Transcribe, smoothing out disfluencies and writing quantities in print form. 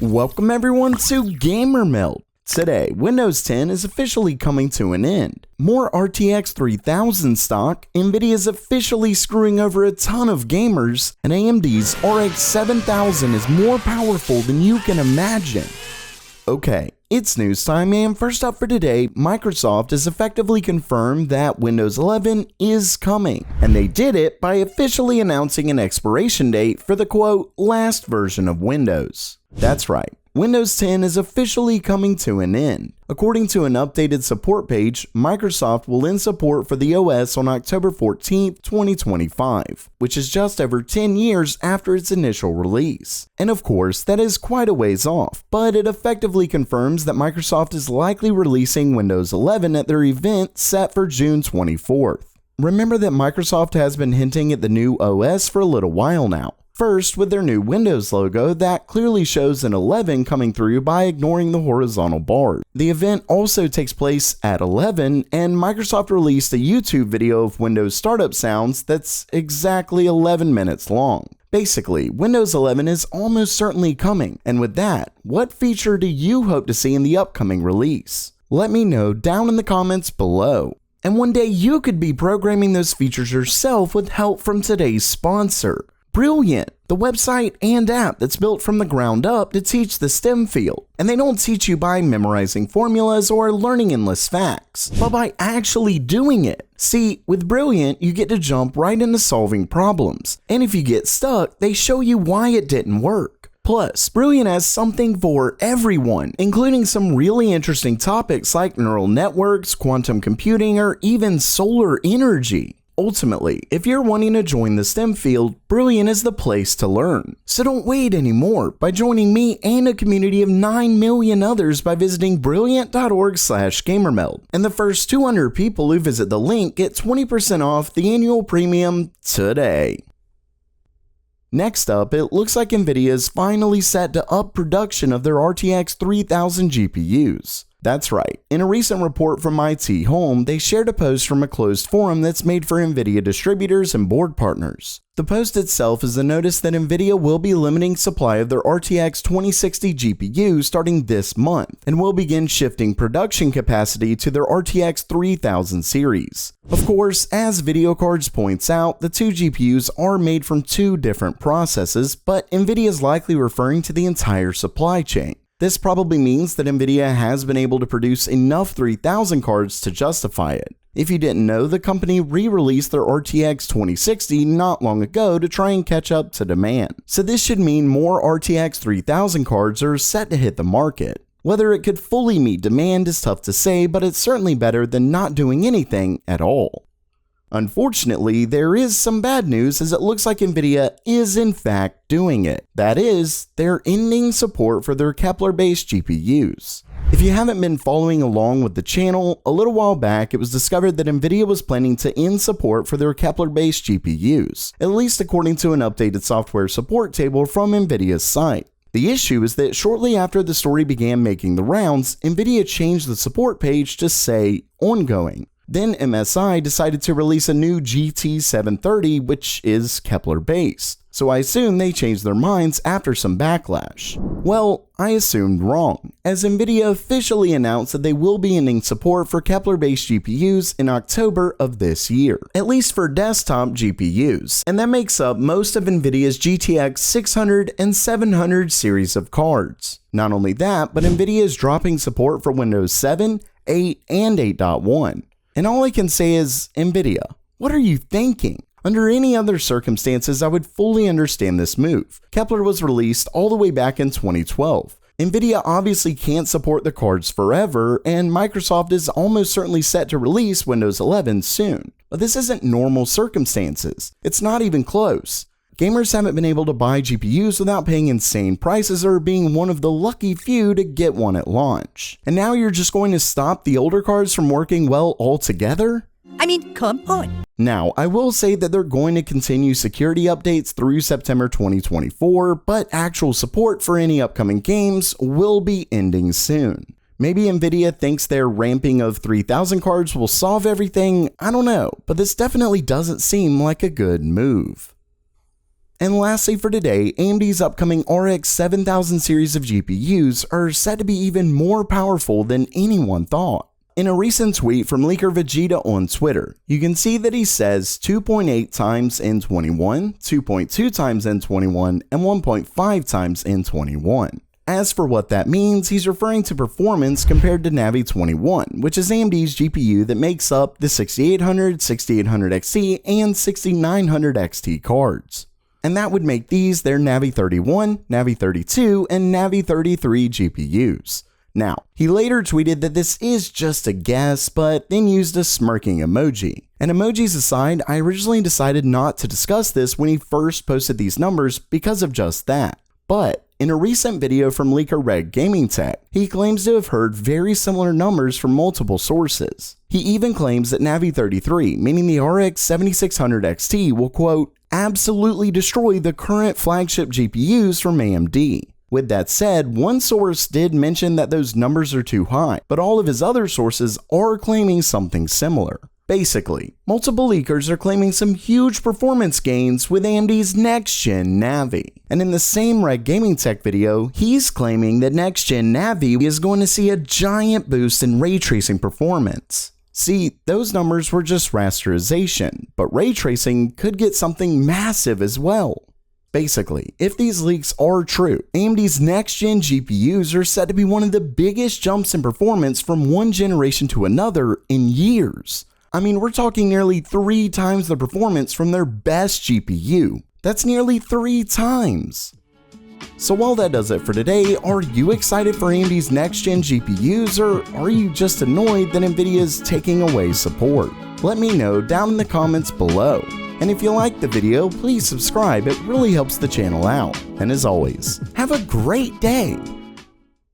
Welcome everyone to Gamer Melt. Today, Windows 10 is officially coming to an end. More RTX 3000 stock, Nvidia is officially screwing over a ton of gamers, and AMD's RX 7000 is more powerful than you can imagine. Okay, it's news time, and first up for today, Microsoft has effectively confirmed that Windows 11 is coming, and they did it by officially announcing an expiration date for the quote, last version of Windows. That's right. Windows 10 is officially coming to an end. According to an updated support page, Microsoft will end support for the OS on October 14, 2025, which is just over 10 years after its initial release. And of course, that is quite a ways off, but it effectively confirms that Microsoft is likely releasing Windows 11 at their event set for June 24th. Remember that Microsoft has been hinting at the new OS for a little while now. First, with their new Windows logo that clearly shows an 11 coming through by ignoring the horizontal bar. The event also takes place at 11, and Microsoft released a YouTube video of Windows startup sounds that's exactly 11 minutes long. Basically, Windows 11 is almost certainly coming, and with that, what feature do you hope to see in the upcoming release? Let me know down in the comments below. And one day you could be programming those features yourself with help from today's sponsor, Brilliant, the website and app that's built from the ground up to teach the STEM field. And they don't teach you by memorizing formulas or learning endless facts, but by actually doing it. See, with Brilliant, you get to jump right into solving problems. And if you get stuck, they show you why it didn't work. Plus, Brilliant has something for everyone, including some really interesting topics like neural networks, quantum computing, or even solar energy. Ultimately, if you're wanting to join the STEM field, Brilliant is the place to learn. So don't wait anymore by joining me and a community of 9 million others by visiting brilliant.org/gamermeld. And the first 200 people who visit the link get 20% off the annual premium today. Next up, it looks like Nvidia is finally set to up production of their RTX 3000 GPUs. That's right. In a recent report from IT Home, they shared a post from a closed forum that's made for Nvidia distributors and board partners. The post itself is a notice that Nvidia will be limiting supply of their RTX 2060 GPU starting this month, and will begin shifting production capacity to their RTX 3000 series. Of course, as Video Cards points out, the two GPUs are made from two different processes, but Nvidia is likely referring to the entire supply chain. This probably means that Nvidia has been able to produce enough 3000 cards to justify it. If you didn't know, the company re-released their RTX 2060 not long ago to try and catch up to demand. So this should mean more RTX 3000 cards are set to hit the market. Whether it could fully meet demand is tough to say, but it's certainly better than not doing anything at all. Unfortunately, there is some bad news as it looks like Nvidia is in fact doing it. That is, they're ending support for their Kepler-based GPUs. If you haven't been following along with the channel, a little while back it was discovered that Nvidia was planning to end support for their Kepler-based GPUs, at least according to an updated software support table from Nvidia's site. The issue is that shortly after the story began making the rounds, Nvidia changed the support page to say ongoing. Then MSI decided to release a new GT730, which is Kepler-based. So I assume they changed their minds after some backlash. Well, I assumed wrong, as Nvidia officially announced that they will be ending support for Kepler-based GPUs in October of this year, at least for desktop GPUs, and that makes up most of Nvidia's GTX 600 and 700 series of cards. Not only that, but Nvidia is dropping support for Windows 7, 8, and 8.1. And all I can say is, Nvidia, what are you thinking? Under any other circumstances, I would fully understand this move. Kepler was released all the way back in 2012. Nvidia obviously can't support the cards forever, and Microsoft is almost certainly set to release Windows 11 soon. But this isn't normal circumstances. It's not even close. Gamers haven't been able to buy GPUs without paying insane prices or being one of the lucky few to get one at launch. And now you're just going to stop the older cards from working well altogether? I mean, come on. Now, I will say that they're going to continue security updates through September 2024, but actual support for any upcoming games will be ending soon. Maybe Nvidia thinks their ramping of 3000 cards will solve everything, I don't know, but this definitely doesn't seem like a good move. And lastly for today, AMD's upcoming RX 7000 series of GPUs are said to be even more powerful than anyone thought. In a recent tweet from leaker Vegeta on Twitter, you can see that he says 2.8 times N21, 2.2 times N21, and 1.5 times N21. As for what that means, he's referring to performance compared to Navi 21, which is AMD's GPU that makes up the 6800, 6800 XT, and 6900 XT cards. And that would make these their Navi 31, Navi 32, and Navi 33 GPUs. Now, he later tweeted that this is just a guess, but then used a smirking emoji. And emojis aside, I originally decided not to discuss this when he first posted these numbers because of just that. But in a recent video from leaker Reg Gaming Tech, he claims to have heard very similar numbers from multiple sources. He even claims that Navi 33, meaning the RX 7600 XT, will quote, absolutely destroy the current flagship GPUs from AMD. With that said, one source did mention that those numbers are too high, but all of his other sources are claiming something similar. Basically, multiple leakers are claiming some huge performance gains with AMD's next-gen Navi. And in the same Reg Gaming Tech video, he's claiming that next-gen Navi is going to see a giant boost in ray tracing performance. See, those numbers were just rasterization, but ray tracing could get something massive as well. Basically, if these leaks are true, AMD's next-gen GPUs are said to be one of the biggest jumps in performance from one generation to another in years. I mean, we're talking nearly 3 times the performance from their best GPU. That's nearly 3 times. So while that does it for today, are you excited for AMD's next-gen GPUs, or are you just annoyed that Nvidia is taking away support? Let me know down in the comments below. And if you liked the video, please subscribe, it really helps the channel out. And as always, have a great day!